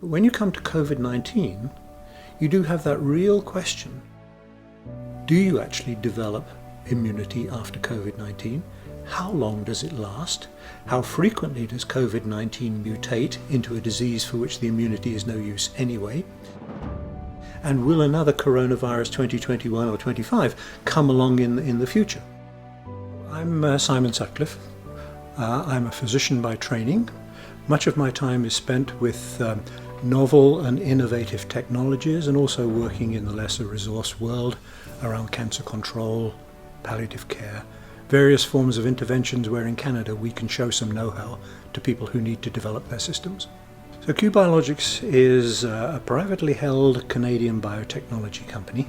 But when you come to COVID-19, you do have that real question. Do you actually develop immunity after COVID-19? How long does it last? How frequently does COVID-19 mutate into a disease for which the immunity is no use anyway? And will another coronavirus 2021 or 25 come along in the future? I'm Simon Sutcliffe. I'm a physician by training. Much of my time is spent with novel and innovative technologies and also working in the lesser resource world around cancer control, palliative care, various forms of interventions where in Canada we can show some know-how to people who need to develop their systems. So Biologics is a privately held Canadian biotechnology company,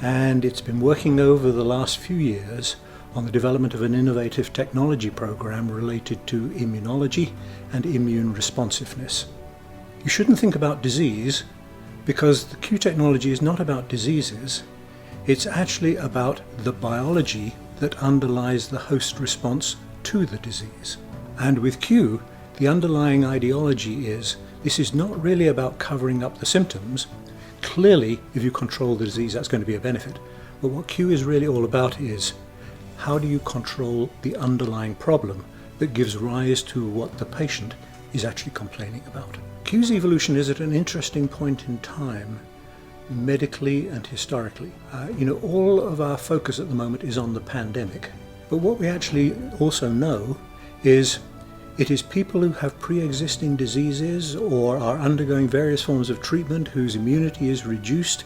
and it's been working over the last few years on the development of an innovative technology program related to immunology and immune responsiveness. You shouldn't think about disease because the Q technology is not about diseases. It's actually about the biology that underlies the host response to the disease. And with Q, the underlying ideology is this is not really about covering up the symptoms. Clearly, if you control the disease, that's going to be a benefit. But what Q is really all about is how do you control the underlying problem that gives rise to what the patient is actually complaining about. Q's evolution is at an interesting point in time, medically and historically. All of our focus at the moment is on the pandemic. But what we actually also know is it is people who have pre-existing diseases or are undergoing various forms of treatment whose immunity is reduced.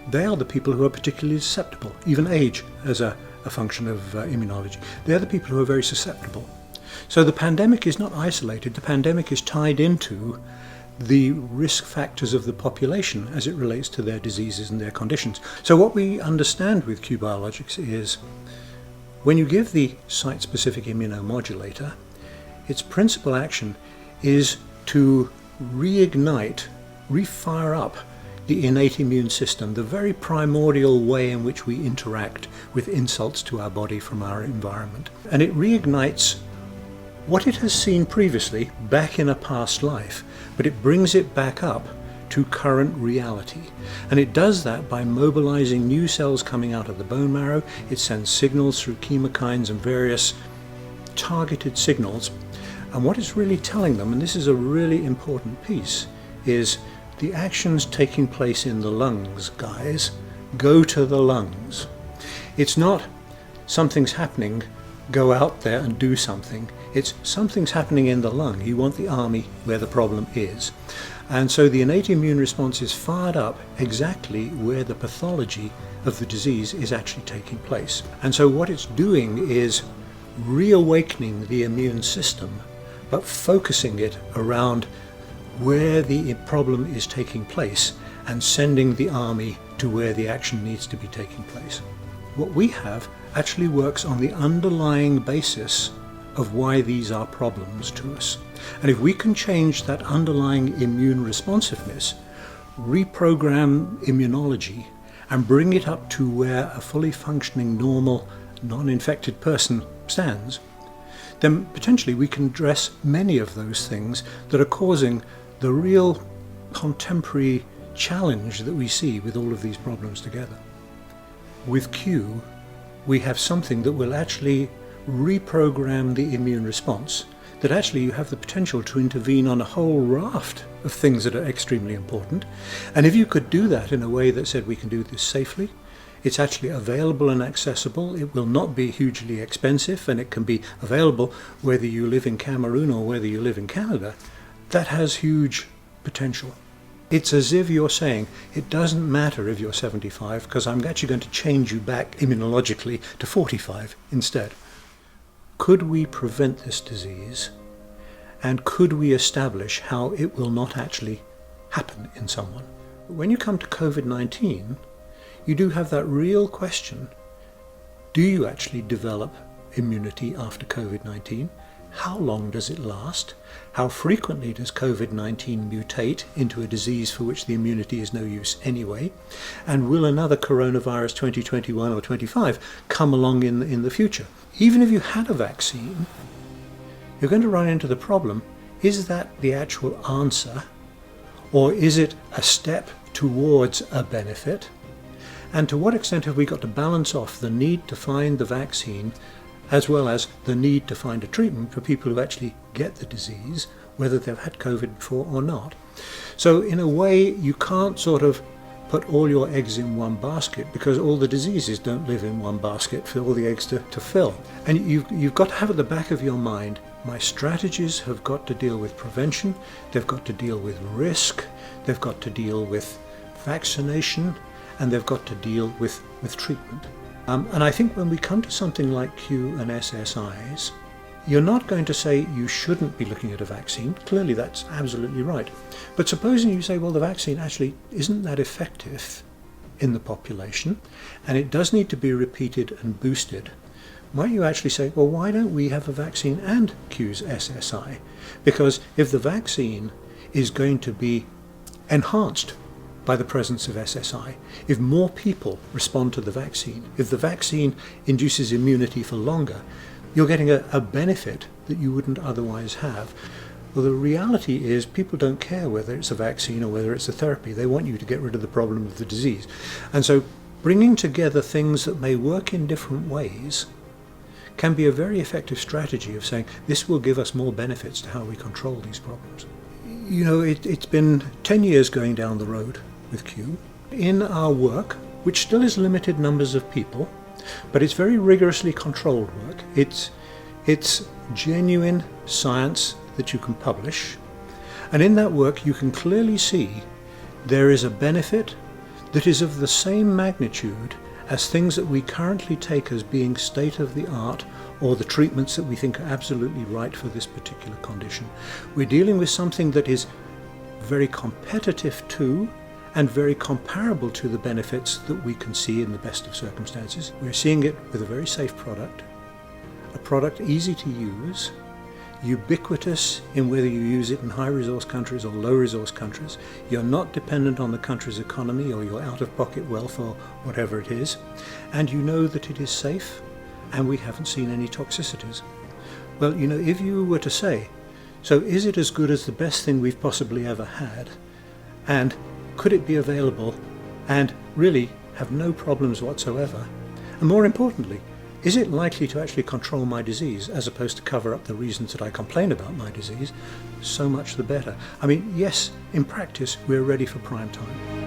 They are the people who are particularly susceptible, even age as a function of immunology. They're the people who are very susceptible. So the pandemic is not isolated. The pandemic is tied into the risk factors of the population as it relates to their diseases and their conditions. So what we understand with Q Biologics is when you give the site-specific immunomodulator, its principal action is to reignite, refire up the innate immune system, the very primordial way in which we interact with insults to our body from our environment. And it reignites what it has seen previously back in a past life, but it brings it back up to current reality. And it does that by mobilizing new cells coming out of the bone marrow. It sends signals through chemokines and various targeted signals. And what it's really telling them, and this is a really important piece, is the actions taking place in the lungs, guys, go to the lungs. It's not something's happening, go out there and do something. It's something's happening in the lung. You want the army where the problem is. And so the innate immune response is fired up exactly where the pathology of the disease is actually taking place. And so what it's doing is reawakening the immune system, but focusing it around where the problem is taking place and sending the army to where the action needs to be taking place. What we have actually works on the underlying basis of why these are problems to us. And if we can change that underlying immune responsiveness, reprogram immunology, and bring it up to where a fully functioning, normal, non-infected person stands, then potentially we can address many of those things that are causing the real contemporary challenge that we see with all of these problems together. With Q, we have something that will actually reprogram the immune response, that actually you have the potential to intervene on a whole raft of things that are extremely important. And if you could do that in a way that said we can do this safely, it's actually available and accessible, it will not be hugely expensive, and it can be available whether you live in Cameroon or whether you live in Canada, that has huge potential. It's as if you're saying, it doesn't matter if you're 75 because I'm actually going to change you back immunologically to 45 instead. Could we prevent this disease? And could we establish how it will not actually happen in someone? When you come to COVID-19, you do have that real question. Do you actually develop immunity after COVID-19? How long does it last? How frequently does COVID-19 mutate into a disease for which the immunity is no use anyway? And will another coronavirus 2021 or 25 come along in the future? Even if you had a vaccine, you're going to run into the problem, is that the actual answer? Or is it a step towards a benefit? And to what extent have we got to balance off the need to find the vaccine as well as the need to find a treatment for people who actually get the disease, whether they've had COVID before or not? So in a way, you can't sort of put all your eggs in one basket, because all the diseases don't live in one basket for all the eggs to fill. And you've got to have at the back of your mind, my strategies have got to deal with prevention, they've got to deal with risk, they've got to deal with vaccination, and they've got to deal with treatment. And I think when we come to something like Q and SSIs, you're not going to say you shouldn't be looking at a vaccine. Clearly that's absolutely right. But supposing you say, well, the vaccine actually isn't that effective in the population, and it does need to be repeated and boosted, might you actually say, well, why don't we have a vaccine and Q's SSI? Because if the vaccine is going to be enhanced by the presence of SSI, if more people respond to the vaccine, if the vaccine induces immunity for longer, you're getting a benefit that you wouldn't otherwise have. Well, the reality is people don't care whether it's a vaccine or whether it's a therapy. They want you to get rid of the problem of the disease. And so bringing together things that may work in different ways can be a very effective strategy of saying this will give us more benefits to how we control these problems. You know, it's been 10 years going down the road with Q. In our work, which still is limited numbers of people, but it's very rigorously controlled work. It's genuine science that you can publish, and in that work you can clearly see there is a benefit that is of the same magnitude as things that we currently take as being state of the art, or the treatments that we think are absolutely right for this particular condition. We're dealing with something that is very competitive to and very comparable to the benefits that we can see in the best of circumstances. We're seeing it with a very safe product, a product easy to use, ubiquitous in whether you use it in high resource countries or low resource countries. You're not dependent on the country's economy or your out-of-pocket wealth or whatever it is, and you know that it is safe, and we haven't seen any toxicities. Well, you know, if you were to say, so is it as good as the best thing we've possibly ever had, and could it be available and really have no problems whatsoever? And more importantly, is it likely to actually control my disease as opposed to cover up the reasons that I complain about my disease? So much the better. I mean, yes, in practice, we're ready for prime time.